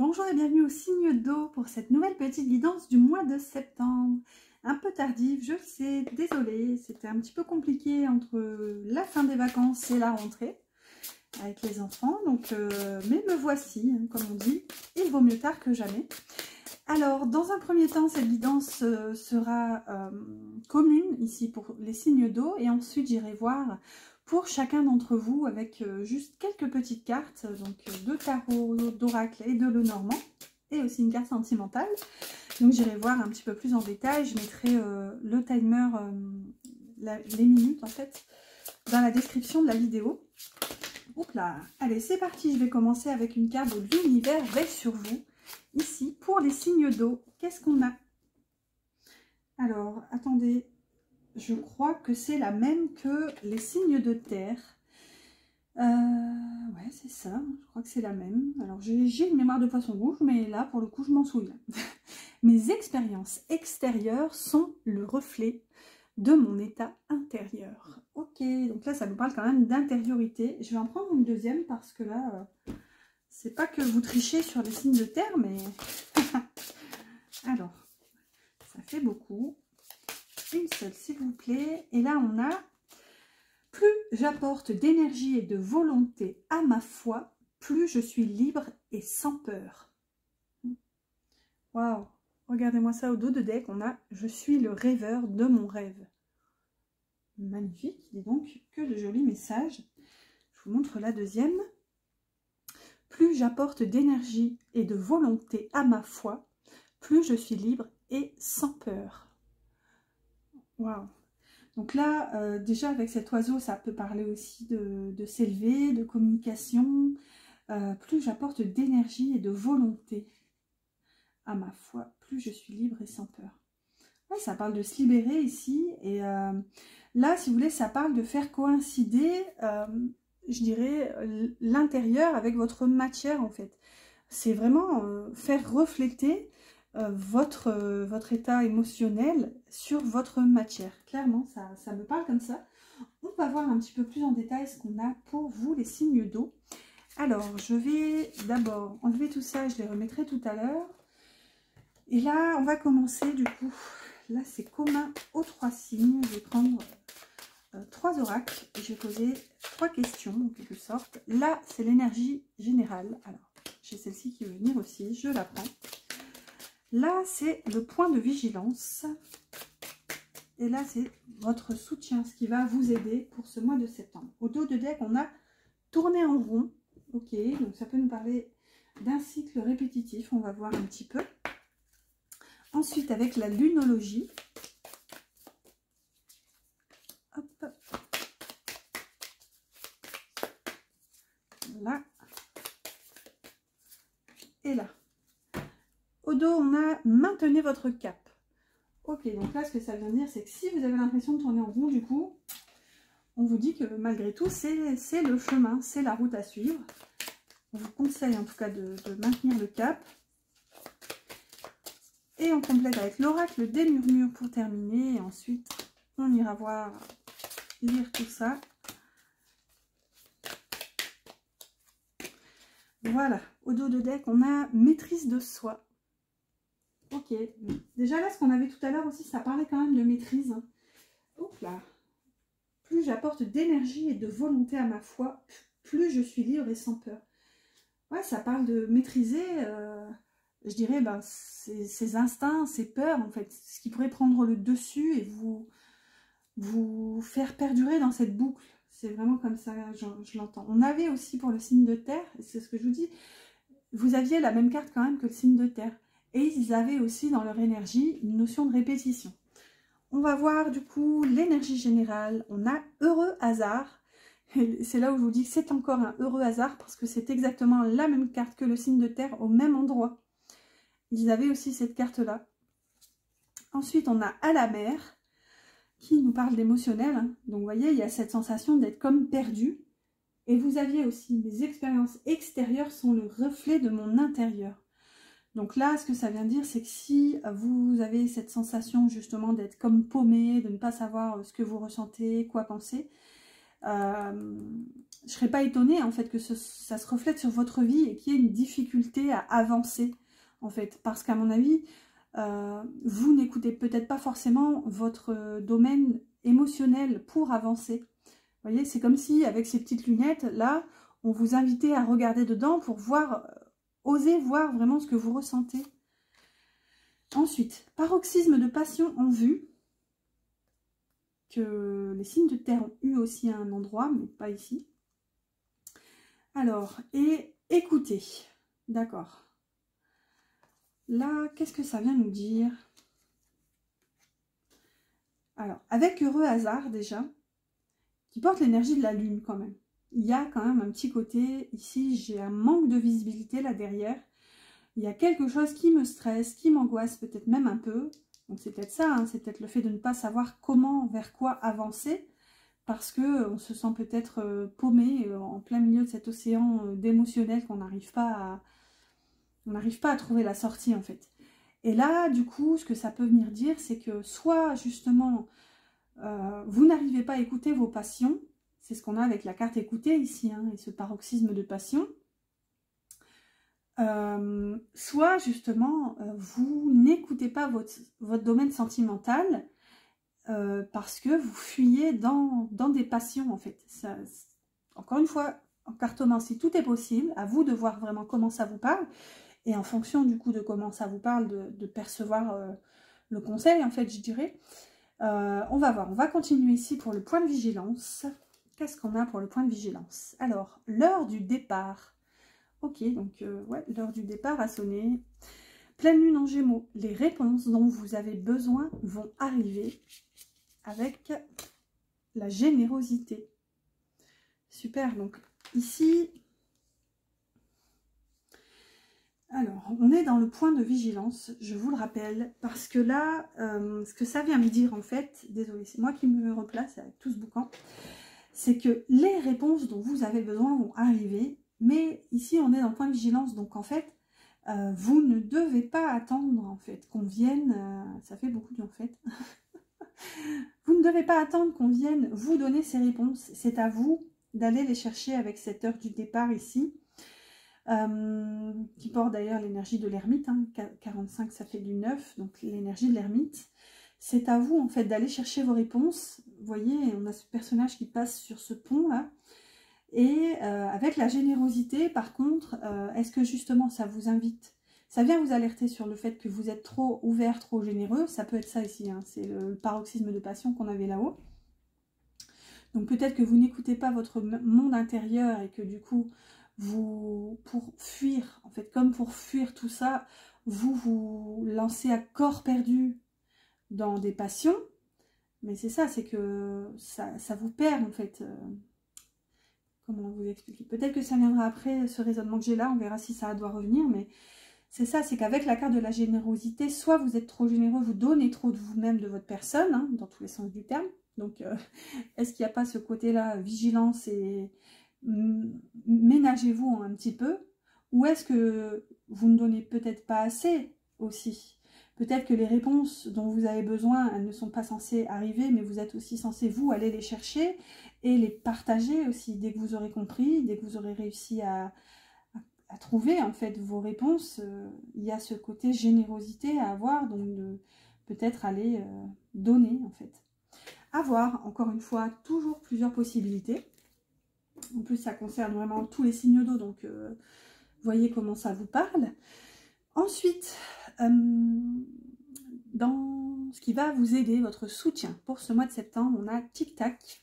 Bonjour et bienvenue au signe d'eau pour cette nouvelle petite guidance du mois de septembre. Un peu tardive, je le sais, désolée, c'était un petit peu compliqué entre la fin des vacances et la rentrée avec les enfants. Donc, mais me voici, hein, comme on dit, il vaut mieux tard que jamais. Alors, dans un premier temps, cette guidance sera commune ici pour les signes d'eau et ensuite j'irai voir pour chacun d'entre vous avec juste quelques petites cartes, donc de tarot, d'oracle et de Lenormand et aussi une carte sentimentale. Donc j'irai voir un petit peu plus en détail, je mettrai le timer, les minutes en fait, dans la description de la vidéo. Oups là, allez c'est parti, je vais commencer avec une carte de l'univers veille sur vous. Ici, pour les signes d'eau, qu'est-ce qu'on a? Alors, attendez, je crois que c'est la même que les signes de terre. Ouais, c'est ça, je crois que c'est la même. Alors, j'ai une mémoire de poisson rouge, mais là, pour le coup, je m'en souviens. Mes expériences extérieures sont le reflet de mon état intérieur. Ok, donc là, ça nous parle quand même d'intériorité. Je vais en prendre une deuxième parce que là... c'est pas que vous trichez sur les signes de terre, mais... Alors, ça fait beaucoup. Une seule, s'il vous plaît. Et là, on a... Plus j'apporte d'énergie et de volonté à ma foi, plus je suis libre et sans peur. Waouh! Regardez-moi ça au dos de deck. On a « Je suis le rêveur de mon rêve ». Magnifique. Dis donc, que de jolis messages. Je vous montre la deuxième. Plus j'apporte d'énergie et de volonté à ma foi, plus je suis libre et sans peur. Waouh! Donc là, déjà avec cet oiseau, ça peut parler aussi de s'élever, de communication. Plus j'apporte d'énergie et de volonté à ma foi, plus je suis libre et sans peur. Ouais, ça parle de se libérer ici. Et là, si vous voulez, ça parle de faire coïncider... je dirais, l'intérieur avec votre matière en fait. C'est vraiment faire refléter votre état émotionnel sur votre matière. Clairement, ça me parle comme ça. On va voir un petit peu plus en détail ce qu'on a pour vous, les signes d'eau. Alors, je vais d'abord enlever tout ça, je les remettrai tout à l'heure. Et là, on va commencer du coup. Là, c'est commun aux 3 signes. Je vais prendre... 3 oracles et je vais poser 3 questions en quelque sorte. Là, c'est l'énergie générale. Alors, j'ai celle-ci qui veut venir aussi, je la prends. Là, c'est le point de vigilance. Et là, c'est votre soutien, ce qui va vous aider pour ce mois de septembre. Au dos de deck, on a tourné en rond. Ok, donc ça peut nous parler d'un cycle répétitif. On va voir un petit peu. Ensuite, avec la lunologie. Hop. Là et là. Au dos, on a maintenez votre cap. Ok, donc là, ce que ça veut dire, c'est que si vous avez l'impression de tourner en rond, du coup, on vous dit que malgré tout, c'est le chemin, c'est la route à suivre. On vous conseille en tout cas de maintenir le cap. Et on complète avec l'oracle des murmures pour terminer. Et ensuite, on ira voir, lire tout ça. Voilà, au dos de deck, on a maîtrise de soi. Ok, déjà là, ce qu'on avait tout à l'heure aussi, ça parlait quand même de maîtrise. Hop là. Plus j'apporte d'énergie et de volonté à ma foi, plus je suis libre et sans peur. Ouais, ça parle de maîtriser, je dirais, ben, ses instincts, ses peurs, en fait. Ce qui pourrait prendre le dessus et vous faire perdurer dans cette boucle. C'est vraiment comme ça, je l'entends. On avait aussi pour le signe de terre, c'est ce que je vous dis, vous aviez la même carte quand même que le signe de terre. Et ils avaient aussi dans leur énergie une notion de répétition. On va voir du coup l'énergie générale. On a heureux hasard. C'est là où je vous dis que c'est encore un heureux hasard parce que c'est exactement la même carte que le signe de terre au même endroit. Ils avaient aussi cette carte-là. Ensuite, on a à la mer qui nous parle d'émotionnel. Hein. Donc, vous voyez, il y a cette sensation d'être comme perdu. Et vous aviez aussi mes expériences extérieures sont le reflet de mon intérieur. Donc là, ce que ça vient dire, c'est que si vous avez cette sensation justement d'être comme paumé, de ne pas savoir ce que vous ressentez, quoi penser, je ne serais pas étonnée en fait que ça se reflète sur votre vie et qu'il y ait une difficulté à avancer en fait. Parce qu'à mon avis, vous n'écoutez peut-être pas forcément votre domaine émotionnel pour avancer. Vous voyez, c'est comme si avec ces petites lunettes là, on vous invitait à regarder dedans pour voir, oser voir vraiment ce que vous ressentez. Ensuite, paroxysme de passion en vue, que les signes de terre ont eu aussi à un endroit, mais pas ici. Alors, et écoutez, d'accord. Là, qu'est-ce que ça vient nous dire? Alors, avec heureux hasard déjà, qui porte l'énergie de la lune quand même. Il y a quand même un petit côté, ici j'ai un manque de visibilité là derrière. Il y a quelque chose qui me stresse, qui m'angoisse peut-être même un peu. Donc c'est peut-être ça, hein, c'est peut-être le fait de ne pas savoir comment, vers quoi avancer. Parce qu'on se sent peut-être paumé en plein milieu de cet océan d'émotionnel qu'on n'arrive pas à trouver la sortie en fait. Et là, du coup, ce que ça peut venir dire, c'est que soit justement, vous n'arrivez pas à écouter vos passions, c'est ce qu'on a avec la carte écoutée ici, hein, et ce paroxysme de passion, soit justement, vous n'écoutez pas votre domaine sentimental, parce que vous fuyez dans des passions en fait. Ça, encore une fois, en cartomancie, tout est possible, à vous de voir vraiment comment ça vous parle, et en fonction du coup de comment ça vous parle, de percevoir le conseil en fait, je dirais. On va voir, on va continuer ici pour le point de vigilance. Qu'est-ce qu'on a pour le point de vigilance? Alors, l'heure du départ. Ok, donc ouais, l'heure du départ a sonné. Pleine lune en Gémeaux, les réponses dont vous avez besoin vont arriver avec la générosité. Super, donc ici, alors on est dans le point de vigilance, je vous le rappelle, parce que là, ce que ça vient me dire en fait, désolé, c'est moi qui me replace avec tout ce boucan, c'est que les réponses dont vous avez besoin vont arriver, mais ici on est dans le point de vigilance, donc en fait, vous ne devez pas attendre en fait qu'on vienne, ça fait beaucoup en fait, vous ne devez pas attendre qu'on vienne vous donner ces réponses, c'est à vous d'aller les chercher avec cette heure du départ ici, qui porte d'ailleurs l'énergie de l'ermite, hein, 45 ça fait du 9, donc l'énergie de l'ermite. C'est à vous en fait d'aller chercher vos réponses. Vous voyez, on a ce personnage qui passe sur ce pont là. Et avec la générosité, par contre, est-ce que justement ça vous invite? Ça vient vous alerter sur le fait que vous êtes trop ouvert, trop généreux. Ça peut être ça ici, hein, c'est le paroxysme de passion qu'on avait là-haut. Donc peut-être que vous n'écoutez pas votre monde intérieur et que du coup, vous, pour fuir, en fait, comme pour fuir tout ça, vous vous lancez à corps perdu dans des passions. Mais c'est ça, c'est que ça vous perd en fait. Comment vous expliquer? Peut-être que ça viendra après ce raisonnement que j'ai là, on verra si ça doit revenir, mais c'est ça, c'est qu'avec la carte de la générosité, soit vous êtes trop généreux, vous donnez trop de vous-même, de votre personne, hein, dans tous les sens du terme. Donc, est-ce qu'il n'y a pas ce côté-là, vigilance et ménagez-vous un petit peu? Ou est-ce que vous ne donnez peut-être pas assez aussi? Peut-être que les réponses dont vous avez besoin, elles ne sont pas censées arriver, mais vous êtes aussi censé, vous, aller les chercher et les partager aussi. Dès que vous aurez compris, dès que vous aurez réussi à trouver, en fait, vos réponses, il y a ce côté générosité à avoir, donc de peut-être aller donner, en fait. À voir, encore une fois, toujours plusieurs possibilités. En plus, ça concerne vraiment tous les signes d'eau, donc voyez comment ça vous parle. Ensuite, dans ce qui va vous aider, votre soutien pour ce mois de septembre, on a tic-tac.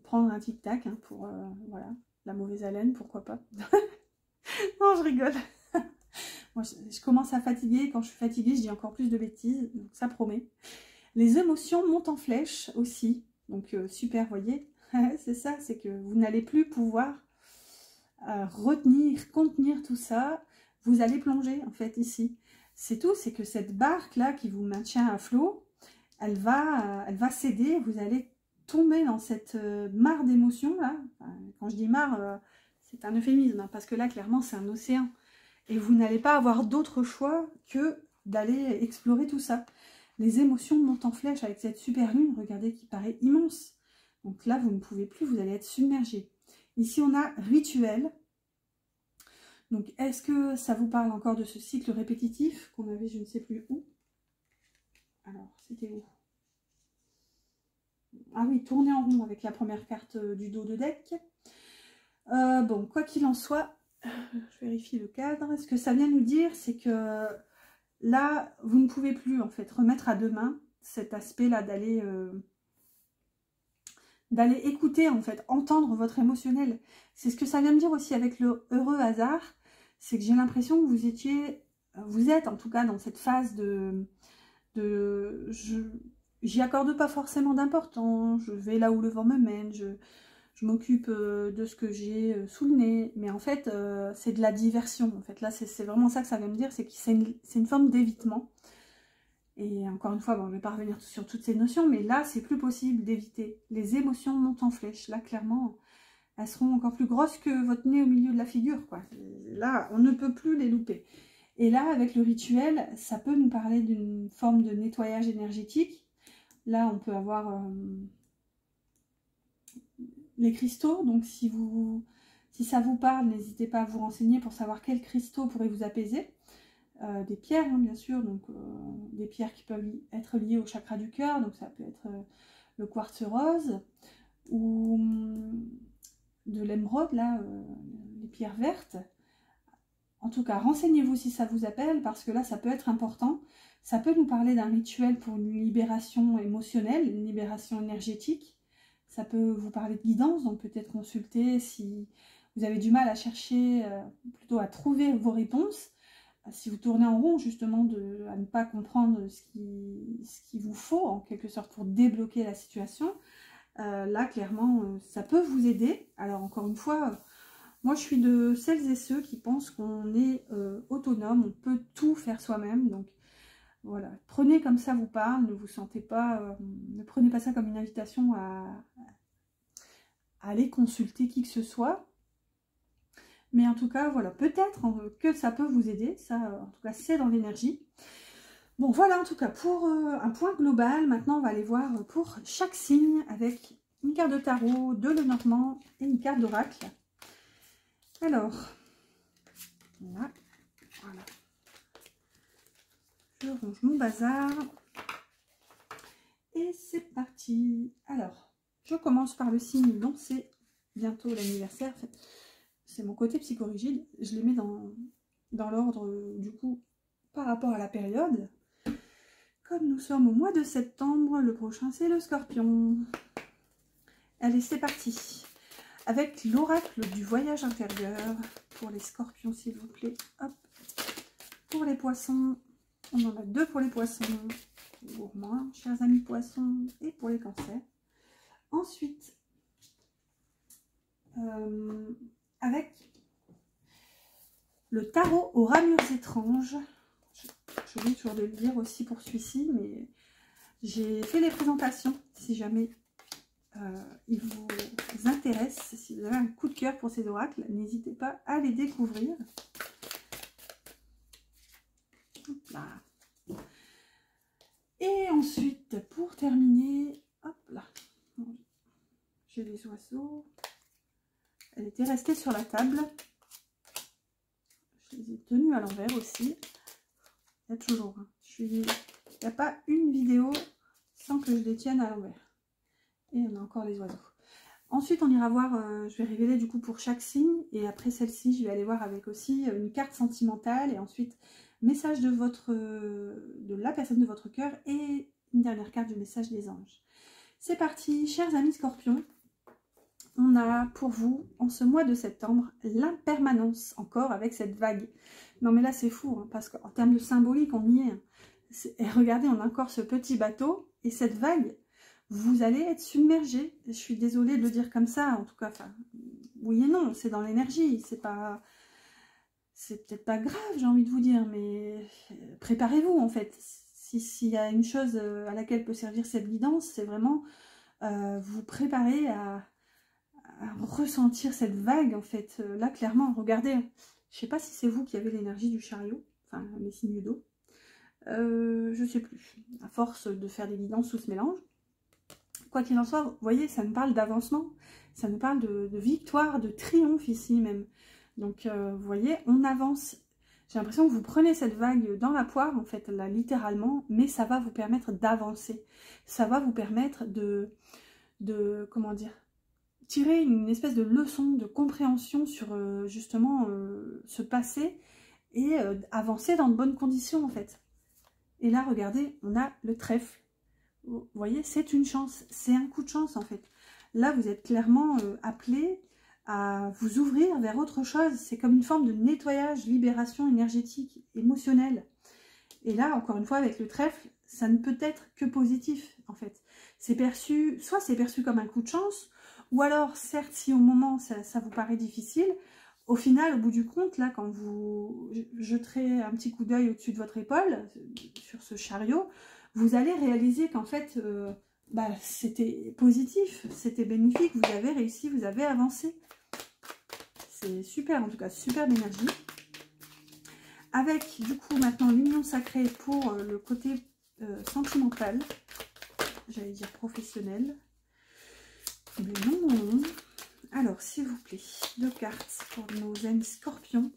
Prendre un tic-tac hein, pour voilà, la mauvaise haleine, pourquoi pas. Non, je rigole. Moi, je commence à fatiguer. Quand je suis fatiguée, je dis encore plus de bêtises, donc ça promet. Les émotions montent en flèche aussi, donc super, voyez. C'est ça, c'est que vous n'allez plus pouvoir retenir, contenir tout ça. Vous allez plonger en fait ici. C'est tout, c'est que cette barque là qui vous maintient à flot, elle va céder. Vous allez tomber dans cette mare d'émotions là. Enfin, quand je dis mare, c'est un euphémisme hein, parce que là clairement c'est un océan et vous n'allez pas avoir d'autre choix que d'aller explorer tout ça. Les émotions montent en flèche avec cette super lune, regardez, qui paraît immense. Donc là vous ne pouvez plus, vous allez être submergé. Ici, on a rituel. Donc, est-ce que ça vous parle encore de ce cycle répétitif qu'on avait, je ne sais plus où? Alors, c'était où? Ah oui, tourner en rond avec la première carte du dos de deck. Bon, quoi qu'il en soit, je vérifie le cadre. Ce que ça vient nous dire, c'est que là, vous ne pouvez plus, en fait, remettre à demain cet aspect-là d'aller écouter, en fait, entendre votre émotionnel. C'est ce que ça vient me dire aussi avec le heureux hasard. C'est que j'ai l'impression que vous êtes en tout cas dans cette phase j'y accorde pas forcément d'importance, je vais là où le vent me mène, je m'occupe de ce que j'ai sous le nez, mais en fait c'est de la diversion. En fait là c'est vraiment ça que ça vient me dire, c'est que c'est une forme d'évitement. Et encore une fois, bon, je ne vais pas revenir sur toutes ces notions, mais là c'est plus possible d'éviter. Les émotions montent en flèche, là clairement elles seront encore plus grosses que votre nez au milieu de la figure, quoi. Là on ne peut plus les louper. Et là, avec le rituel, ça peut nous parler d'une forme de nettoyage énergétique. Là, on peut avoir les cristaux. Donc, si ça vous parle, n'hésitez pas à vous renseigner pour savoir quels cristaux pourraient vous apaiser. Des pierres, hein, bien sûr. Donc, des pierres qui peuvent être liées au chakra du cœur. Donc, ça peut être le quartz rose ou de l'émeraude, là, les pierres vertes. En tout cas, renseignez-vous si ça vous appelle, parce que là, ça peut être important. Ça peut nous parler d'un rituel pour une libération émotionnelle, une libération énergétique. Ça peut vous parler de guidance, donc peut-être consulter si vous avez du mal à chercher, plutôt à trouver vos réponses. Si vous tournez en rond, justement, à ne pas comprendre ce qu'il vous faut, en quelque sorte, pour débloquer la situation. Là, clairement, ça peut vous aider. Alors, encore une fois... Moi, je suis de celles et ceux qui pensent qu'on est autonome, on peut tout faire soi-même. Donc, voilà, prenez comme ça vous parle, ne vous sentez pas, ne prenez pas ça comme une invitation à aller consulter qui que ce soit. Mais en tout cas, voilà, peut-être que ça peut vous aider. Ça, en tout cas, c'est dans l'énergie. Bon, voilà, en tout cas, pour un point global. Maintenant, on va aller voir pour chaque signe avec une carte de tarot, de Lenormand et une carte d'oracle. Alors, voilà. Je range mon bazar. Et c'est parti. Alors, je commence par le signe dont c'est bientôt l'anniversaire. En fait, c'est mon côté psychorigide. Je les mets dans l'ordre, du coup, par rapport à la période. Comme nous sommes au mois de septembre, le prochain c'est le Scorpion. Allez, c'est parti. Avec l'oracle du voyage intérieur pour les Scorpions, s'il vous plaît. Hop. Pour les Poissons, on en a deux pour les Poissons. Gourmands, chers amis Poissons, et pour les Cancers. Ensuite, avec le tarot aux ramures étranges. Je vais toujours le dire aussi pour celui-ci, mais j'ai fait les présentations si jamais il vous intéresse, si vous avez un coup de cœur pour ces oracles, n'hésitez pas à les découvrir. Hop là. Et ensuite, pour terminer, hop là, j'ai les oiseaux. Elle était restée sur la table. Je les ai tenus à l'envers aussi. Il y a toujours, hein. Il n'y a pas une vidéo sans que je les tienne à l'envers. Et on a encore les oiseaux. Ensuite, on ira voir, je vais révéler du coup pour chaque signe. Et après celle-ci, je vais aller voir avec aussi une carte sentimentale. Et ensuite, message de la personne de votre cœur. Et une dernière carte du message des anges. C'est parti, chers amis Scorpions. On a pour vous, en ce mois de septembre, l'impermanence, encore avec cette vague. Non mais là c'est fou, hein, parce qu'en termes de symbolique, on y est. Hein. Et regardez, on a encore ce petit bateau, et cette vague, vous allez être submergé. Je suis désolée de le dire comme ça, en tout cas, enfin, oui et non, c'est dans l'énergie, c'est peut-être pas grave, j'ai envie de vous dire, mais préparez-vous en fait. S'il y a une chose à laquelle peut servir cette guidance, c'est vraiment vous préparer à ressentir cette vague en fait. Là clairement, regardez, je sais pas si c'est vous qui avez l'énergie du chariot, enfin les signes d'eau, je sais plus, à force de faire des guidances sous ce mélange. quoi qu'il en soit, vous voyez, ça nous parle d'avancement, ça nous parle de victoire, de triomphe ici même. Donc, vous voyez, on avance. J'ai l'impression que vous prenez cette vague dans la poire, en fait, là, littéralement, mais ça va vous permettre d'avancer. Ça va vous permettre comment dire, tirer une espèce de leçon, de compréhension sur, justement, ce passé et avancer dans de bonnes conditions, en fait. Et là, regardez, on a le trèfle. Vous voyez, c'est une chance, c'est un coup de chance, en fait. Là, vous êtes clairement appelé à vous ouvrir vers autre chose. C'est comme une forme de nettoyage, libération énergétique, émotionnelle. Et là, encore une fois, avec le trèfle, ça ne peut être que positif, en fait. C'est perçu, soit c'est perçu comme un coup de chance, ou alors, certes, si au moment, ça vous paraît difficile, au final, au bout du compte, là, quand vous jeterez un petit coup d'œil au-dessus de votre épaule, sur ce chariot, vous allez réaliser qu'en fait, c'était positif, c'était bénéfique, vous avez réussi, vous avez avancé. C'est super, en tout cas, superbe énergie. Avec, du coup, maintenant, l'union sacrée pour le côté sentimental. J'allais dire professionnel. Mais non, non, non. Alors, s'il vous plaît, 2 cartes pour nos amis scorpions.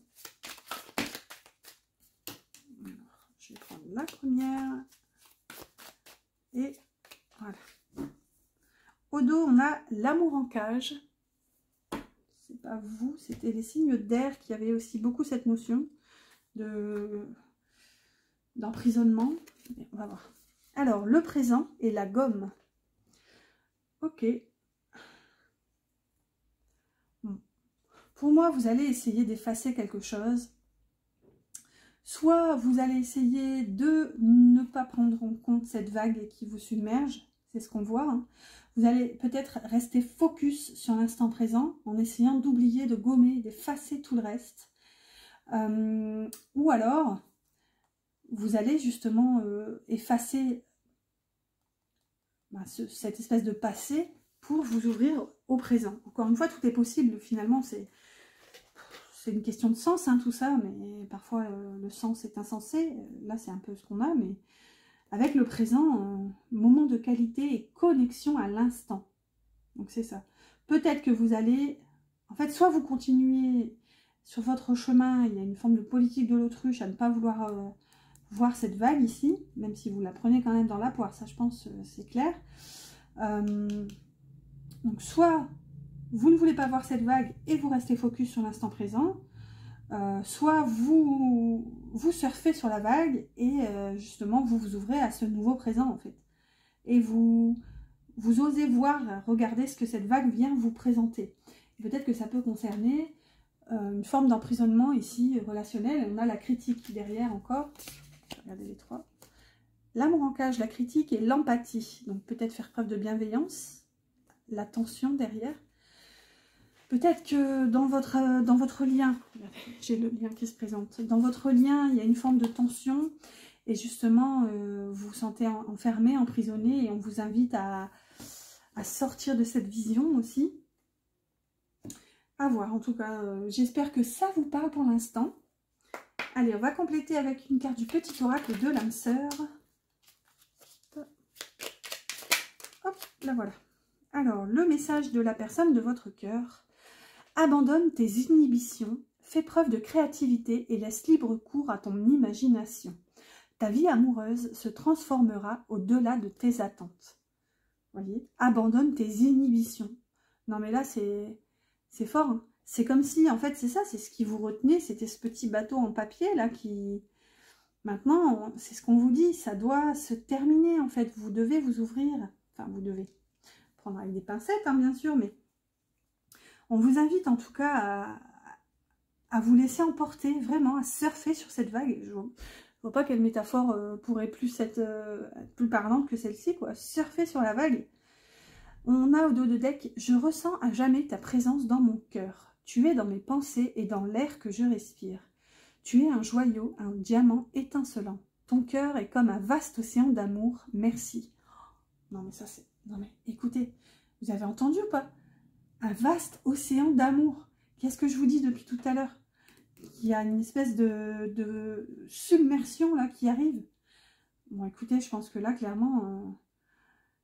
Alors, je vais prendre la première. Et voilà. Au dos, on a l'amour en cage. C'est pas vous, c'était les signes d'air qui avaient aussi beaucoup cette notion d'emprisonnement. On va voir. Alors, le présent et la gomme. Ok. Bon. Pour moi, vous allez essayer d'effacer quelque chose. Soit vous allez essayer de ne pas prendre en compte cette vague qui vous submerge. C'est ce qu'on voit. Hein. Vous allez peut-être rester focus sur l'instant présent en essayant d'oublier, de gommer, d'effacer tout le reste. Ou alors, vous allez justement effacer cette espèce de passé pour vous ouvrir au présent. Encore une fois, tout est possible. Finalement, c'est une question de sens, hein, tout ça, mais parfois le sens est insensé. Là, c'est un peu ce qu'on a, mais avec le présent, moment de qualité et connexion à l'instant. Donc, c'est ça. Peut-être que vous allez... En fait, soit vous continuez sur votre chemin, il y a une forme de politique de l'autruche à ne pas vouloir voir cette vague ici, même si vous la prenez quand même dans la poire, ça je pense c'est clair. Donc, soit vous ne voulez pas voir cette vague et vous restez focus sur l'instant présent, soit vous surfez sur la vague et justement vous vous ouvrez à ce nouveau présent en fait. Et vous osez voir, regarder ce que cette vague vient vous présenter. Peut-être que ça peut concerner une forme d'emprisonnement ici relationnel. On a la critique derrière encore. Regardez les 3. L'amour en cage, la critique et l'empathie. Donc peut-être faire preuve de bienveillance, l'attention derrière. Peut-être que dans votre lien, j'ai le lien qui se présente, dans votre lien, il y a une forme de tension et justement, vous vous sentez enfermé, emprisonné et on vous invite à sortir de cette vision aussi. À voir, en tout cas, j'espère que ça vous parle pour l'instant. Allez, on va compléter avec une carte du petit oracle de l'âme sœur. Hop, là voilà. Alors, le message de la personne de votre cœur. Abandonne tes inhibitions, fais preuve de créativité et laisse libre cours à ton imagination. Ta vie amoureuse se transformera au-delà de tes attentes. Vous voyez, abandonne tes inhibitions. Non mais là, c'est fort. Hein. C'est comme si, en fait, c'est ça, c'est ce qui vous retenait, c'était ce petit bateau en papier là qui... Maintenant, c'est ce qu'on vous dit, ça doit se terminer en fait. Vous devez vous ouvrir. Enfin, vous devez prendre avec des pincettes, hein, bien sûr, mais... On vous invite en tout cas à vous laisser emporter, vraiment, à surfer sur cette vague. Je ne vois pas quelle métaphore pourrait plus être plus parlante que celle-ci, quoi. Surfer sur la vague. On a au dos de deck, je ressens à jamais ta présence dans mon cœur. Tu es dans mes pensées et dans l'air que je respire. Tu es un joyau, un diamant étincelant. Ton cœur est comme un vaste océan d'amour. Merci. Non mais ça c'est... Non mais écoutez, vous avez entendu ou pas ? Un vaste océan d'amour. Qu'est-ce que je vous dis depuis tout à l'heure? Il y a une espèce de submersion là qui arrive. Bon, écoutez, je pense que là, clairement,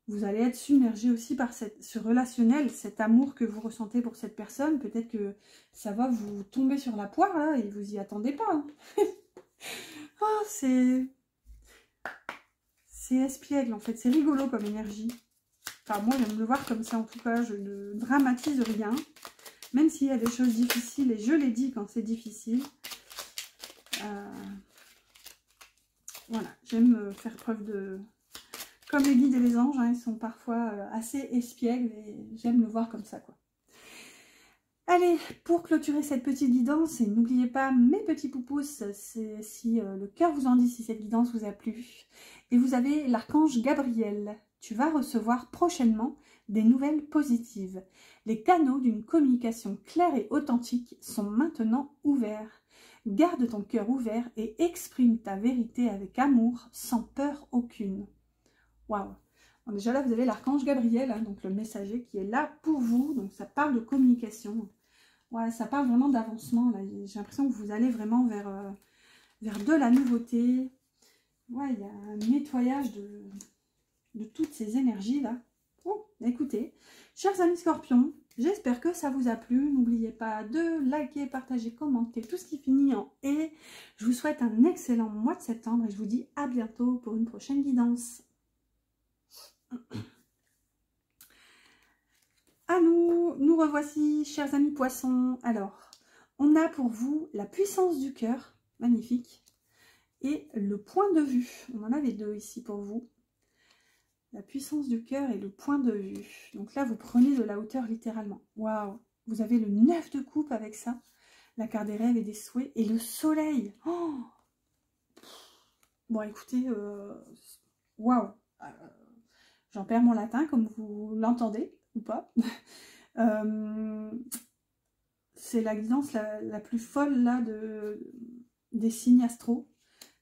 vous allez être submergé aussi par ce relationnel, cet amour que vous ressentez pour cette personne. Peut-être que ça va vous tomber sur la poire, là, et vous y attendez pas. Hein. Oh, c'est espiègle, en fait. C'est rigolo comme énergie. Enfin, moi, j'aime le voir comme ça, en tout cas. Je ne dramatise rien. Même s'il y a des choses difficiles, et je l'ai dit quand c'est difficile. Voilà, j'aime faire preuve de... Comme les guides et les anges, hein, ils sont parfois assez espiègles et j'aime le voir comme ça, quoi. Allez, pour clôturer cette petite guidance, et n'oubliez pas mes petits poupous, si le cœur vous en dit, si cette guidance vous a plu. Et vous avez l'archange Gabriel. Tu vas recevoir prochainement des nouvelles positives. Les canaux d'une communication claire et authentique sont maintenant ouverts. Garde ton cœur ouvert et exprime ta vérité avec amour, sans peur aucune. Waouh! Déjà là, vous avez l'archange Gabriel, hein, donc le messager qui est là pour vous. Donc ça parle de communication. Ouais, ça parle vraiment d'avancement. J'ai l'impression que vous allez vraiment vers de la nouveauté. Ouais, il y a un nettoyage de toutes ces énergies là. Bon, écoutez, chers amis scorpions, j'espère que ça vous a plu. N'oubliez pas de liker, partager, commenter, tout ce qui finit en « et ». Je vous souhaite un excellent mois de septembre et je vous dis à bientôt pour une prochaine guidance. À nous revoici, chers amis poissons. Alors, on a pour vous la puissance du cœur, magnifique, et le point de vue. On en a les deux ici pour vous. La puissance du cœur et le point de vue. Donc là, vous prenez de la hauteur littéralement. Waouh! Vous avez le 9 de coupe avec ça, la carte des rêves et des souhaits, et le soleil. Oh, bon, écoutez, waouh! J'en perds mon latin, comme vous l'entendez, ou pas. C'est la guidance la plus folle là des signes astro.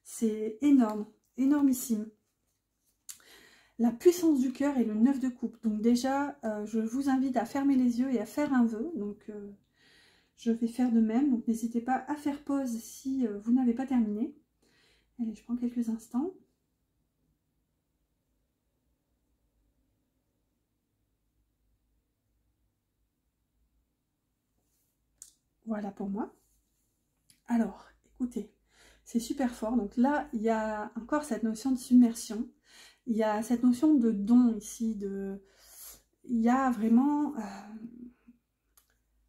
C'est énorme, énormissime. La puissance du cœur et le 9 de coupe. Donc déjà, je vous invite à fermer les yeux et à faire un vœu. Donc je vais faire de même. Donc n'hésitez pas à faire pause si vous n'avez pas terminé. Allez, je prends quelques instants. Voilà pour moi. Alors, écoutez, c'est super fort. Donc là, il y a encore cette notion de submersion. Il y a cette notion de don ici. Il y a vraiment...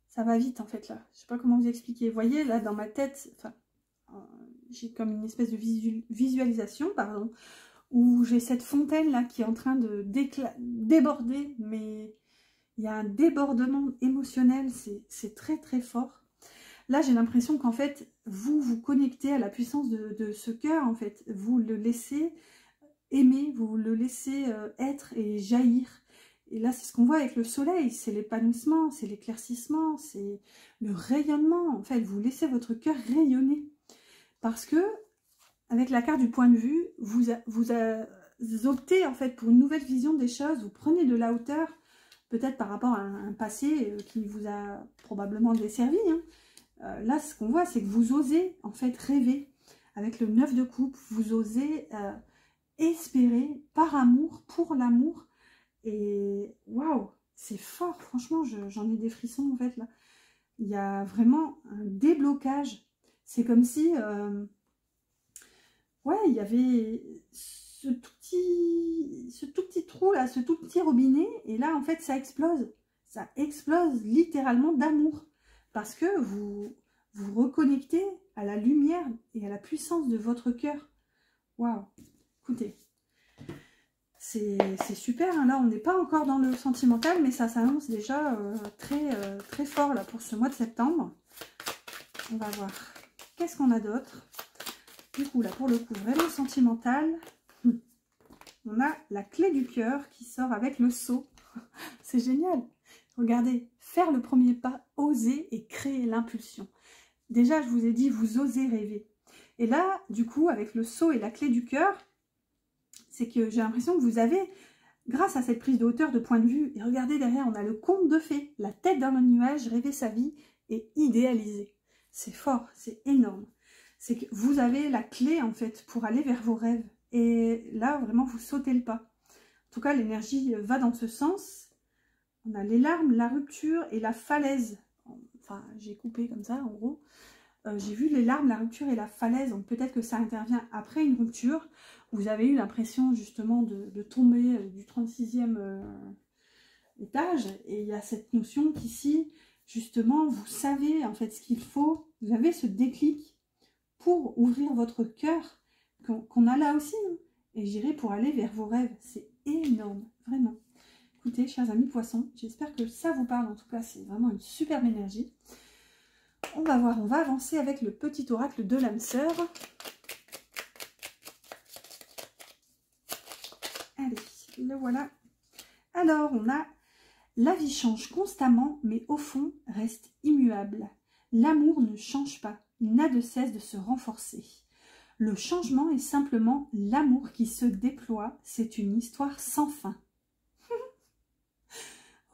ça va vite en fait là. Je ne sais pas comment vous expliquer. Vous voyez là dans ma tête, enfin, j'ai comme une espèce de visualisation, pardon, où j'ai cette fontaine là qui est en train de déborder. Mais il y a un débordement émotionnel. C'est très très fort. Là, j'ai l'impression qu'en fait, vous vous connectez à la puissance de ce cœur, en fait. Vous le laissez aimer, vous le laissez être et jaillir. Et là, c'est ce qu'on voit avec le soleil, c'est l'épanouissement, c'est l'éclaircissement, c'est le rayonnement. En fait, vous laissez votre cœur rayonner. Parce que, avec la carte du point de vue, vous optez en fait pour une nouvelle vision des choses, vous prenez de la hauteur, peut-être par rapport à un passé qui vous a probablement desservi, hein. Là, ce qu'on voit, c'est que vous osez en fait rêver. Avec le 9 de coupe, vous osez espérer par amour, pour l'amour. Et waouh, c'est fort, franchement, j'en ai des frissons en fait là. Il y a vraiment un déblocage. C'est comme si, ouais, il y avait ce tout petit trou là, ce tout petit robinet. Et là, en fait, ça explose. Ça explose littéralement d'amour. Parce que vous vous reconnectez à la lumière et à la puissance de votre cœur. Waouh! Écoutez, c'est super. Hein. Là, on n'est pas encore dans le sentimental, mais ça s'annonce déjà très fort là, pour ce mois de septembre. On va voir. Qu'est-ce qu'on a d'autre? Du coup, là, pour le coup, vraiment sentimental, on a la clé du cœur qui sort avec le sceau. C'est génial! Regardez, faire le premier pas, oser et créer l'impulsion. Déjà, je vous ai dit, vous osez rêver. Et là, du coup, avec le sceau et la clé du cœur, c'est que j'ai l'impression que vous avez, grâce à cette prise de hauteur de point de vue, et regardez derrière, on a le conte de fées, la tête dans le nuage, rêver sa vie et idéaliser. C'est fort, c'est énorme. C'est que vous avez la clé, en fait, pour aller vers vos rêves. Et là, vraiment, vous sautez le pas. tout cas, l'énergie va dans ce sens. On a les larmes, la rupture et la falaise. Enfin, j'ai coupé comme ça, en gros. J'ai vu les larmes, la rupture et la falaise. Donc, peut-être que ça intervient après une rupture. Vous avez eu l'impression, justement, de tomber du 36e étage. Et il y a cette notion qu'ici, justement, vous savez, en fait, ce qu'il faut. Vous avez ce déclic pour ouvrir votre cœur qu'on a là aussi. Hein. Et j'irai pour aller vers vos rêves. C'est énorme, vraiment. Écoutez, chers amis poissons, j'espère que ça vous parle. En tout cas, c'est vraiment une superbe énergie. On va voir, on va avancer avec le petit oracle de l'âme sœur. Allez, le voilà. Alors, on a « La vie change constamment, mais au fond, reste immuable. L'amour ne change pas, il n'a de cesse de se renforcer. Le changement est simplement l'amour qui se déploie. C'est une histoire sans fin. »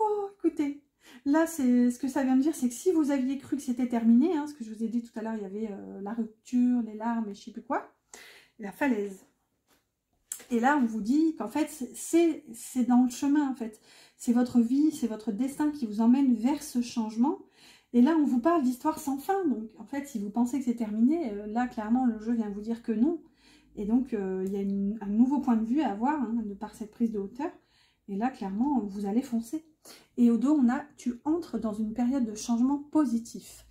Oh, écoutez, là, c'est ce que ça vient de dire, c'est que si vous aviez cru que c'était terminé, hein, ce que je vous ai dit tout à l'heure, il y avait la rupture, les larmes et je ne sais plus quoi, la falaise. Et là, on vous dit qu'en fait, c'est dans le chemin, en fait. C'est votre vie, c'est votre destin qui vous emmène vers ce changement. Et là, on vous parle d'histoire sans fin. Donc, en fait, si vous pensez que c'est terminé, là, clairement, le jeu vient vous dire que non. Et donc, il y a un nouveau point de vue à avoir, hein, de par cette prise de hauteur. Et là, clairement, vous allez foncer. Et au dos, on a « Tu entres dans une période de changement positif.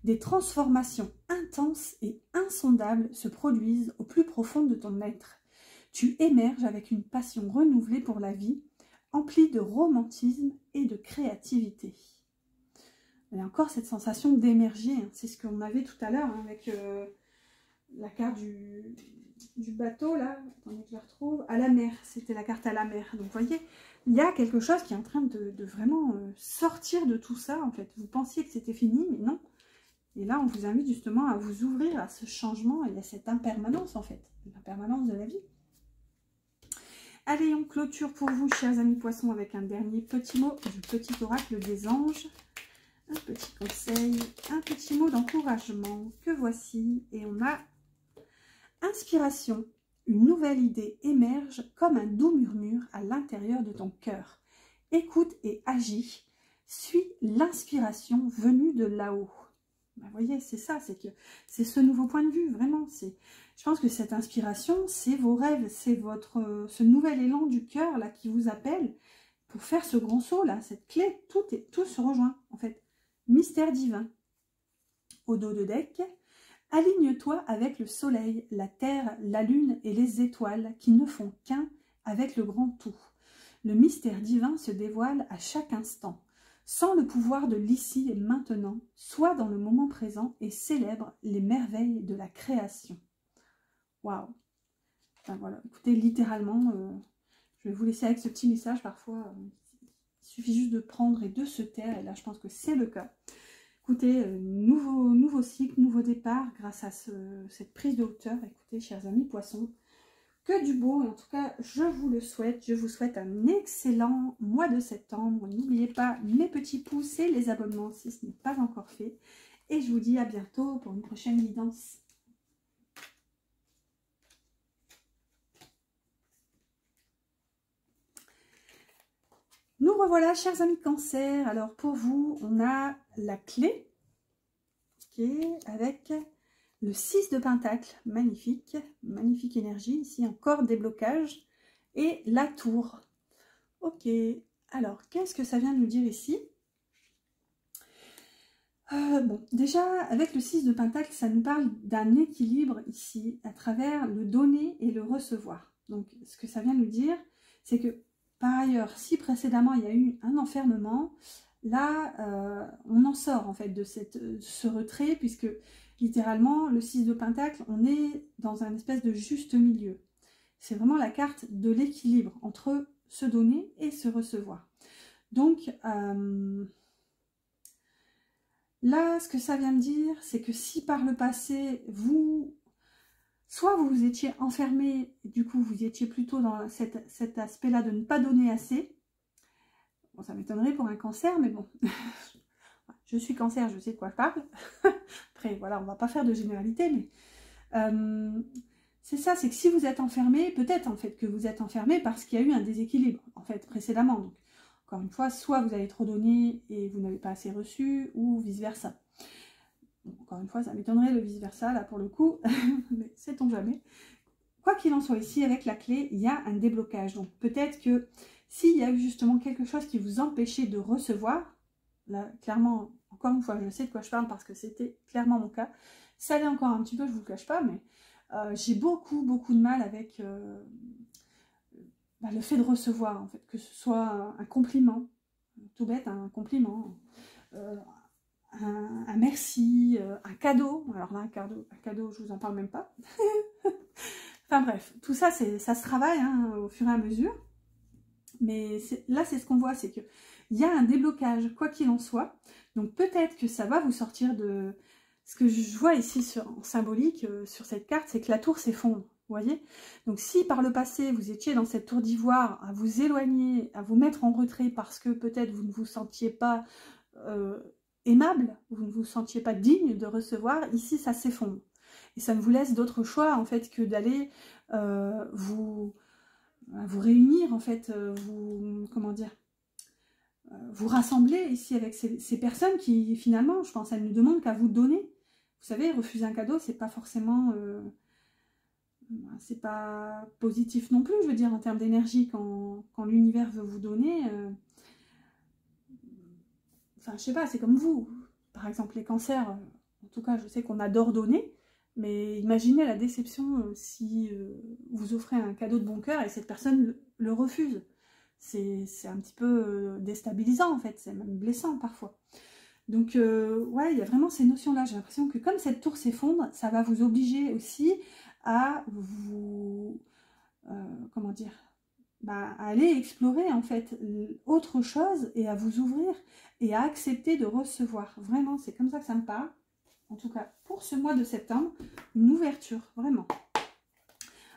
Des transformations intenses et insondables se produisent au plus profond de ton être. Tu émerges avec une passion renouvelée pour la vie, emplie de romantisme et de créativité. » Il y a encore cette sensation d'émerger. Hein. C'est ce qu'on avait tout à l'heure hein, avec la carte du bateau, là. Attendez que je la retrouve. À la mer. C'était la carte à la mer. Donc, vous voyez, il y a quelque chose qui est en train de vraiment sortir de tout ça, en fait. Vous pensiez que c'était fini, mais non. Et là, on vous invite justement à vous ouvrir à ce changement et à cette impermanence, en fait. L'impermanence de la vie. Allez, on clôture pour vous, chers amis poissons, avec un dernier petit mot du petit oracle des anges. Un petit conseil, un petit mot d'encouragement que voici. Et on a inspiration. Une nouvelle idée émerge comme un doux murmure à l'intérieur de ton cœur. Écoute et agis. Suis l'inspiration venue de là-haut. Ben, voyez, c'est ça, c'est ce nouveau point de vue, vraiment. Je pense que cette inspiration, c'est vos rêves, c'est ce nouvel élan du cœur là qui vous appelle pour faire ce grand saut là, cette clé, tout se rejoint en fait. Mystère divin. Au dos de deck, aligne-toi avec le soleil, la terre, la lune et les étoiles qui ne font qu'un avec le grand tout. Le mystère divin se dévoile à chaque instant. Sans le pouvoir de l'ici et maintenant, sois dans le moment présent et célèbre les merveilles de la création. Waouh! Enfin, voilà, écoutez, littéralement, je vais vous laisser avec ce petit message. Parfois, il suffit juste de prendre et de se taire. Et là, je pense que c'est le cas. Écoutez, nouveau cycle, nouveau départ grâce à cette prise de hauteur. Écoutez, chers amis poissons, que du beau. Et en tout cas, je vous le souhaite. Je vous souhaite un excellent mois de septembre. N'oubliez pas mes petits pouces et les abonnements si ce n'est pas encore fait. Et je vous dis à bientôt pour une prochaine guidance. Nous revoilà, chers amis Cancer. Alors pour vous, on a la clé avec le 6 de Pentacle, magnifique, magnifique énergie. Ici encore des blocages et la tour. Ok, alors qu'est-ce que ça vient de nous dire ici? Bon, déjà avec le 6 de Pentacle, ça nous parle d'un équilibre ici à travers le donner et le recevoir. Donc ce que ça vient de nous dire, c'est que par ailleurs, si précédemment il y a eu un enfermement, là on en sort en fait de ce retrait, puisque littéralement le 6 de Pentacle, on est dans un espèce de juste milieu. C'est vraiment la carte de l'équilibre entre se donner et se recevoir. Donc là, ce que ça vient de dire, c'est que si par le passé, soit vous étiez enfermé, du coup vous étiez plutôt dans cet aspect-là de ne pas donner assez. Bon, ça m'étonnerait pour un cancer, mais bon. Je suis cancer, je sais de quoi je parle. Après, voilà, on va pas faire de généralité, mais c'est ça, c'est que si vous êtes enfermé, peut-être en fait que vous êtes enfermé parce qu'il y a eu un déséquilibre en fait précédemment. Donc, encore une fois, soit vous avez trop donné et vous n'avez pas assez reçu, ou vice-versa. Encore une fois, ça m'étonnerait le vice-versa, là pour le coup, mais sait-on jamais. Quoi qu'il en soit, ici, avec la clé, il y a un déblocage. Donc peut-être que s'il y a eu justement quelque chose qui vous empêchait de recevoir, là, clairement, encore une fois, je sais de quoi je parle parce que c'était clairement mon cas. Ça l'est encore un petit peu, je ne vous le cache pas, mais j'ai beaucoup de mal avec le fait de recevoir, en fait, que ce soit un compliment, tout bête, un compliment, un merci, un cadeau. Alors là, un cadeau, je vous en parle même pas. Enfin bref, tout ça, ça se travaille hein, au fur et à mesure. Mais là, c'est ce qu'on voit, c'est qu'il y a un déblocage, quoi qu'il en soit. Donc peut-être que ça va vous sortir de... Ce que je vois ici en symbolique sur cette carte, c'est que la tour s'effondre. Vous voyez? Donc si par le passé, vous étiez dans cette tour d'ivoire, à vous éloigner, à vous mettre en retrait parce que peut-être vous ne vous sentiez pas aimable, vous ne vous sentiez pas digne de recevoir, ici ça s'effondre. Et ça ne vous laisse d'autre choix en fait que d'aller vous réunir en fait, comment dire, vous rassembler ici avec ces personnes qui finalement, je pense, elles ne demandent qu'à vous donner. Vous savez, refuser un cadeau, c'est pas forcément, c'est pas positif non plus, je veux dire, en termes d'énergie, quand l'univers veut vous donner. Enfin, je sais pas, c'est comme vous. Par exemple, les cancers, en tout cas, je sais qu'on adore donner, mais imaginez la déception si vous offrez un cadeau de bon cœur et cette personne le refuse. C'est un petit peu déstabilisant, en fait, c'est même blessant parfois. Donc, ouais, il y a vraiment ces notions-là. J'ai l'impression que comme cette tour s'effondre, ça va vous obliger aussi à vous... comment dire, à aller explorer, en fait, autre chose et à vous ouvrir et à accepter de recevoir. Vraiment, c'est comme ça que ça me parle. En tout cas, pour ce mois de septembre, une ouverture, vraiment.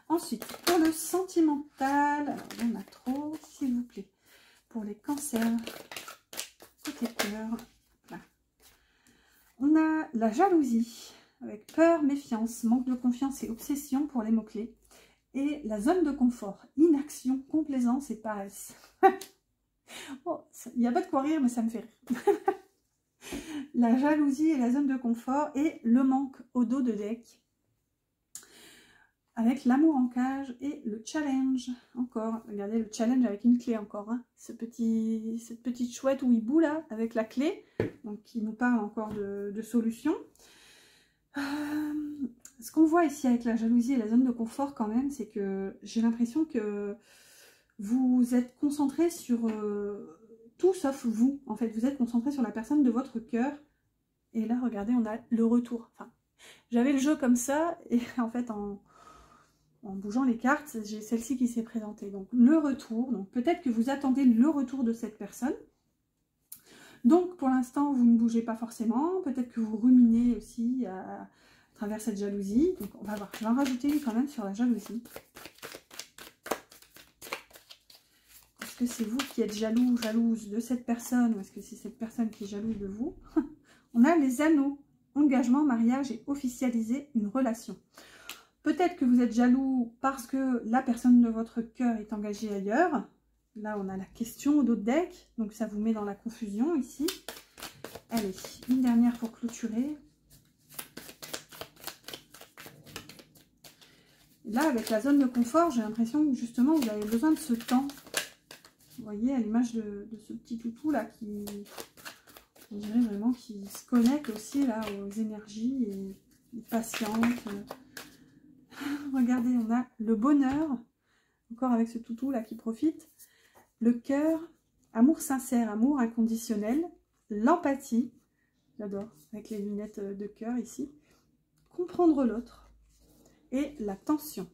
Ensuite, pour le sentimental, alors, il y en a trop, s'il vous plaît. Pour les cancers, côté cœur, voilà. On a la jalousie, avec peur, méfiance, manque de confiance et obsession pour les mots-clés. Et la zone de confort, inaction, complaisance et paresse. Oh, il n'y a pas de quoi rire, mais ça me fait rire. La jalousie et la zone de confort et le manque au dos de deck. Avec l'amour en cage et le challenge. Encore, regardez le challenge avec une clé encore. Hein. Cette petite chouette ou hibou là, avec la clé. Donc qui nous parle encore de solutions. Ce qu'on voit ici avec la jalousie et la zone de confort quand même, c'est que j'ai l'impression que vous êtes concentré sur tout sauf vous. En fait, vous êtes concentré sur la personne de votre cœur. Et là, regardez, on a le retour. Enfin, j'avais le jeu comme ça, et en fait, en bougeant les cartes, j'ai celle-ci qui s'est présentée. Donc, le retour. Donc, peut-être que vous attendez le retour de cette personne. Donc, pour l'instant, vous ne bougez pas forcément. Peut-être que vous ruminez aussi à travers cette jalousie. Donc, on va voir. Je vais en rajouter quand même sur la jalousie. Est-ce que c'est vous qui êtes jaloux, jalouse de cette personne, ou est-ce que c'est cette personne qui est jalouse de vous? On a les anneaux. Engagement, mariage et officialiser une relation. Peut-être que vous êtes jaloux parce que la personne de votre cœur est engagée ailleurs. Là, on a la question au dos de deck. Donc, ça vous met dans la confusion ici. Allez, une dernière pour clôturer. Là, avec la zone de confort, j'ai l'impression que justement, vous avez besoin de ce temps. Vous voyez, à l'image de ce petit toutou là qui... On dirait vraiment qu'il se connecte aussi là aux énergies et patiente. Regardez, on a le bonheur, encore avec ce toutou là qui profite, le cœur, amour sincère, amour inconditionnel, l'empathie, j'adore, avec les lunettes de cœur ici, comprendre l'autre et la tension.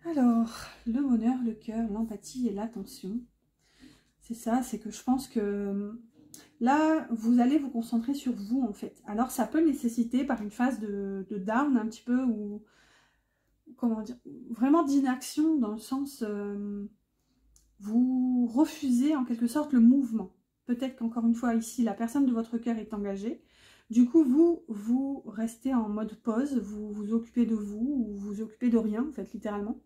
Alors, le bonheur, le cœur, l'empathie et l'attention. C'est ça, c'est que je pense que là, vous allez vous concentrer sur vous, en fait. Alors, ça peut nécessiter par une phase de down un petit peu, ou, comment dire, vraiment d'inaction, dans le sens, vous refusez en quelque sorte le mouvement. Peut-être qu'encore une fois, ici, la personne de votre cœur est engagée. Du coup, vous restez en mode pause, vous vous occupez de vous, ou vous vous occupez de rien, en fait, littéralement.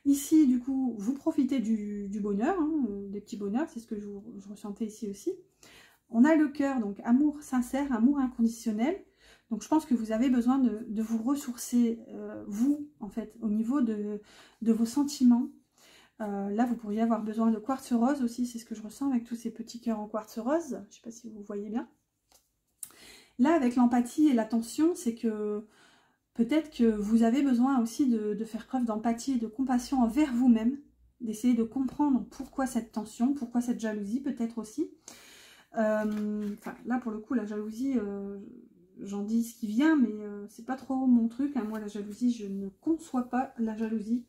Ici, du coup, vous profitez du bonheur, hein, des petits bonheurs, c'est ce que je ressentais ici aussi. On a le cœur, donc amour sincère, amour inconditionnel. Donc je pense que vous avez besoin de vous ressourcer, vous, en fait, au niveau de vos sentiments. Là, vous pourriez avoir besoin de quartz rose aussi, c'est ce que je ressens avec tous ces petits cœurs en quartz rose. Je ne sais pas si vous voyez bien. Là, avec l'empathie et l'attention, c'est que peut-être que vous avez besoin aussi de faire preuve d'empathie et de compassion envers vous-même, d'essayer de comprendre pourquoi cette tension, pourquoi cette jalousie, peut-être aussi. Enfin, là, pour le coup, la jalousie, j'en dis ce qui vient, mais c'est pas trop mon truc. Hein. Moi, la jalousie, je ne conçois pas la jalousie.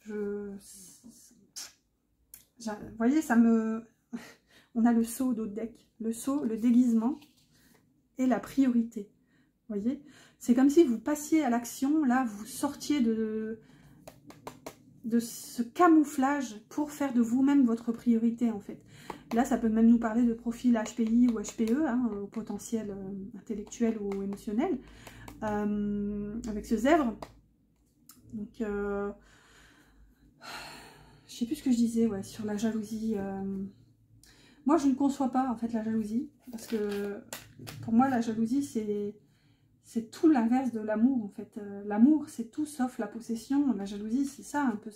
Vous voyez, ça me... On a le saut d'autres deck, le saut, le déguisement et la priorité. Vous voyez, c'est comme si vous passiez à l'action, là, vous sortiez de ce camouflage pour faire de vous-même votre priorité, en fait. Là, ça peut même nous parler de profil HPI ou HPE, hein, au potentiel intellectuel ou émotionnel, avec ce zèbre. Donc, je sais plus ce que je disais, ouais, sur la jalousie. Moi, je ne conçois pas, en fait, la jalousie, parce que, pour moi, la jalousie, c'est tout l'inverse de l'amour, en fait. L'amour, c'est tout sauf la possession. La jalousie, c'est ça, un peu,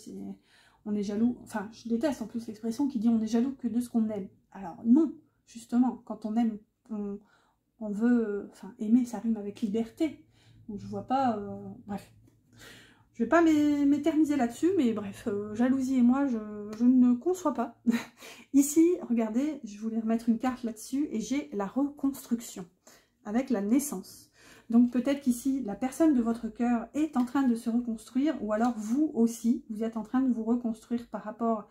on est jaloux. Enfin, je déteste en plus l'expression qui dit on est jaloux que de ce qu'on aime. Alors, non, justement, quand on aime, on veut... Enfin, aimer, ça rime avec liberté. Donc, je vois pas... bref. Je vais pas m'éterniser là-dessus, mais bref, jalousie et moi, je ne conçois pas. Ici, regardez, je voulais remettre une carte là-dessus, et j'ai la reconstruction, avec la naissance. Donc peut-être qu'ici, la personne de votre cœur est en train de se reconstruire, ou alors vous aussi, vous êtes en train de vous reconstruire par rapport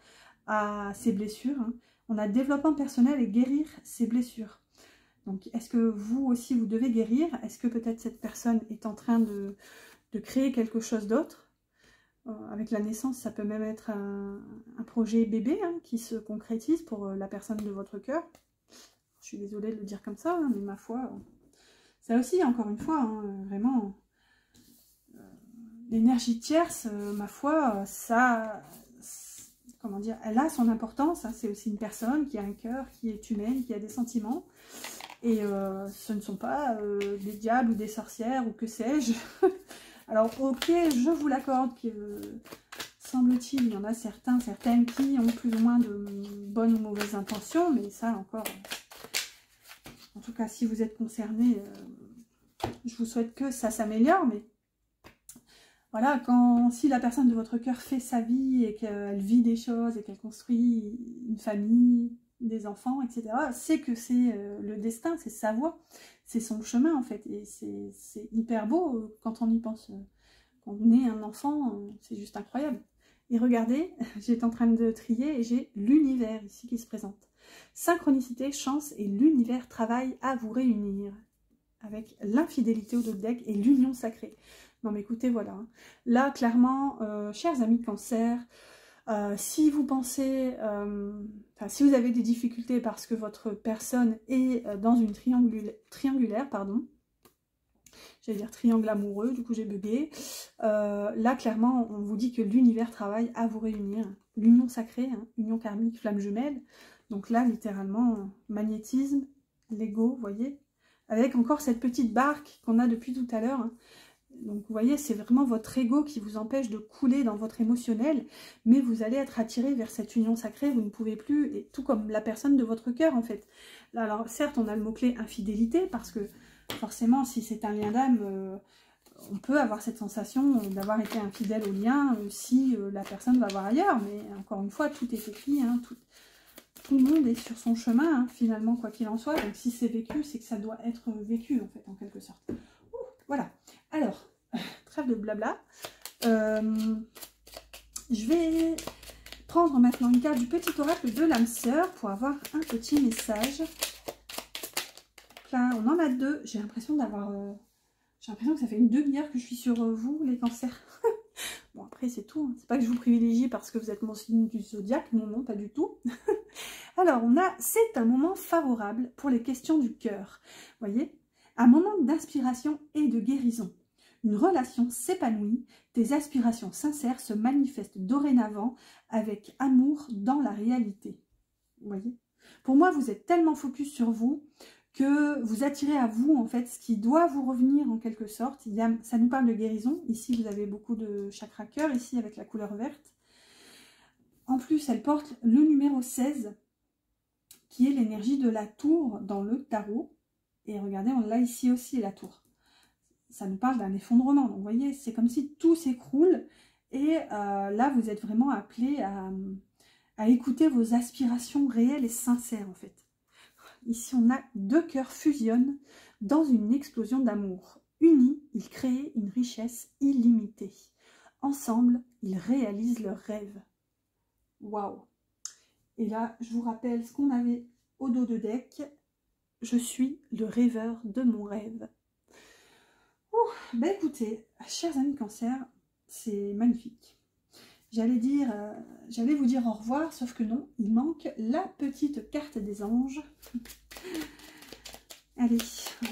à ces blessures. Hein. On a développement personnel et guérir ses blessures. Donc est-ce que vous aussi, vous devez guérir? Est-ce que peut-être cette personne est en train de créer quelque chose d'autre? Avec la naissance, ça peut même être un projet bébé, hein, qui se concrétise pour la personne de votre cœur. Je suis désolée de le dire comme ça, hein, mais ma foi... Ça aussi, encore une fois, hein, vraiment, l'énergie tierce, ma foi, ça, comment dire, elle a son importance. Hein, c'est aussi une personne qui a un cœur, qui est humaine, qui a des sentiments. Et ce ne sont pas des diables ou des sorcières ou que sais-je. Alors, ok, je vous l'accorde que, semble-t-il, il y en a certaines qui ont plus ou moins de bonnes ou mauvaises intentions, mais ça encore... En tout cas, si vous êtes concerné, je vous souhaite que ça s'améliore. Mais voilà, si la personne de votre cœur fait sa vie et qu'elle vit des choses et qu'elle construit une famille, des enfants, etc., c'est que c'est le destin, c'est sa voie, c'est son chemin en fait. Et c'est hyper beau quand on y pense. Quand on est un enfant, c'est juste incroyable. Et regardez, j'étais en train de trier et j'ai l'univers ici qui se présente. Synchronicité, chance et l'univers travaillent à vous réunir avec l'infidélité au dos de deck et l'union sacrée. Non mais écoutez, voilà. Hein. Là, clairement, chers amis cancer, si vous pensez, si vous avez des difficultés parce que votre personne est dans une triangulaire, pardon, j'allais dire triangle amoureux, du coup j'ai bugué. Là, clairement, on vous dit que l'univers travaille à vous réunir. L'union sacrée, hein, union karmique, flamme jumelle. Donc là, littéralement, magnétisme, l'ego, vous voyez, avec encore cette petite barque qu'on a depuis tout à l'heure. Hein. Donc vous voyez, c'est vraiment votre ego qui vous empêche de couler dans votre émotionnel, mais vous allez être attiré vers cette union sacrée, vous ne pouvez plus, et tout comme la personne de votre cœur en fait. Là, alors certes, on a le mot-clé infidélité, parce que forcément, si c'est un lien d'âme, on peut avoir cette sensation d'avoir été infidèle au lien si la personne va voir ailleurs, mais encore une fois, tout est écrit, hein, tout le monde est sur son chemin, hein, finalement, quoi qu'il en soit. Donc, si c'est vécu, c'est que ça doit être vécu, en fait, en quelque sorte. Ouh, voilà. Alors, trêve de blabla. Je vais prendre maintenant une carte du petit oracle de l'âme sœur pour avoir un petit message. Là, on en a deux. J'ai l'impression d'avoir... j'ai l'impression que ça fait une demi-heure que je suis sur vous, les cancers. Bon, après, c'est tout. Hein. C'est pas que je vous privilégie parce que vous êtes mon signe du zodiaque. Non, non, pas du tout. Alors, c'est un moment favorable pour les questions du cœur. Vous voyez, Un moment d'inspiration et de guérison. Une relation s'épanouit, tes aspirations sincères se manifestent dorénavant avec amour dans la réalité. Vous voyez? Pour moi, vous êtes tellement focus sur vous que vous attirez à vous en fait ce qui doit vous revenir en quelque sorte. Ça nous parle de guérison. Ici, vous avez beaucoup de chakra cœur, ici avec la couleur verte. En plus, elle porte le numéro 16, qui est l'énergie de la tour dans le tarot. Et regardez, on l'a ici aussi, la tour. Ça nous parle d'un effondrement. Donc, vous voyez, c'est comme si tout s'écroule. Et là, vous êtes vraiment appelé à écouter vos aspirations réelles et sincères, en fait. Ici, on a deux cœurs fusionnent dans une explosion d'amour. Unis, ils créent une richesse illimitée. Ensemble, ils réalisent leurs rêves. Waouh! Et là, je vous rappelle ce qu'on avait au dos de deck. Je suis le rêveur de mon rêve. Ben écoutez, chers amis Cancer, c'est magnifique. J'allais vous dire au revoir, sauf que non, il manque la petite carte des anges. Allez,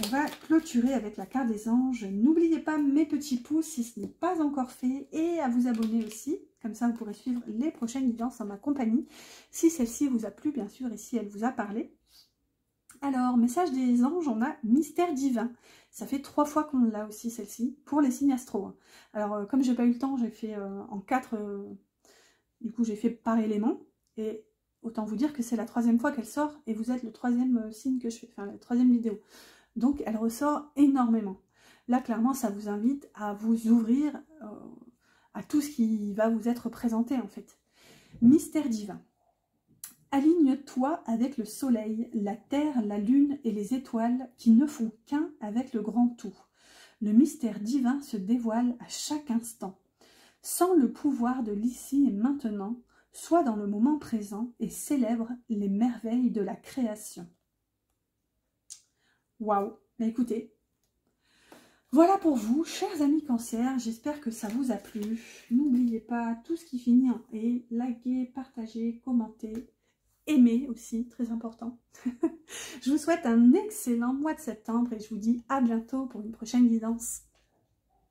on va clôturer avec la carte des anges. N'oubliez pas mes petits pouces si ce n'est pas encore fait et à vous abonner aussi. Comme ça, vous pourrez suivre les prochaines guidances en ma compagnie. Si celle-ci vous a plu, bien sûr, et si elle vous a parlé. Alors, message des anges, on a mystère divin. Ça fait 3 fois qu'on l'a aussi, celle-ci, pour les signes astro. Alors, comme j'ai pas eu le temps, j'ai fait en 4, du coup, j'ai fait par élément. Et autant vous dire que c'est la 3e fois qu'elle sort, et vous êtes le 3e signe que je fais, enfin, la 3e vidéo. Donc, elle ressort énormément. Là, clairement, ça vous invite à vous ouvrir à tout ce qui va vous être présenté, en fait. Mystère divin. Aligne-toi avec le soleil, la terre, la lune et les étoiles qui ne font qu'un avec le grand tout. Le mystère divin se dévoile à chaque instant. Sens le pouvoir de l'ici et maintenant, sois dans le moment présent et célèbre les merveilles de la création. Waouh! Mais écoutez, voilà pour vous, chers amis Cancer, j'espère que ça vous a plu. N'oubliez pas tout ce qui finit en « et », likez, partagez, commentez. Aimer aussi, très important. Je vous souhaite un excellent mois de septembre et je vous dis à bientôt pour une prochaine guidance.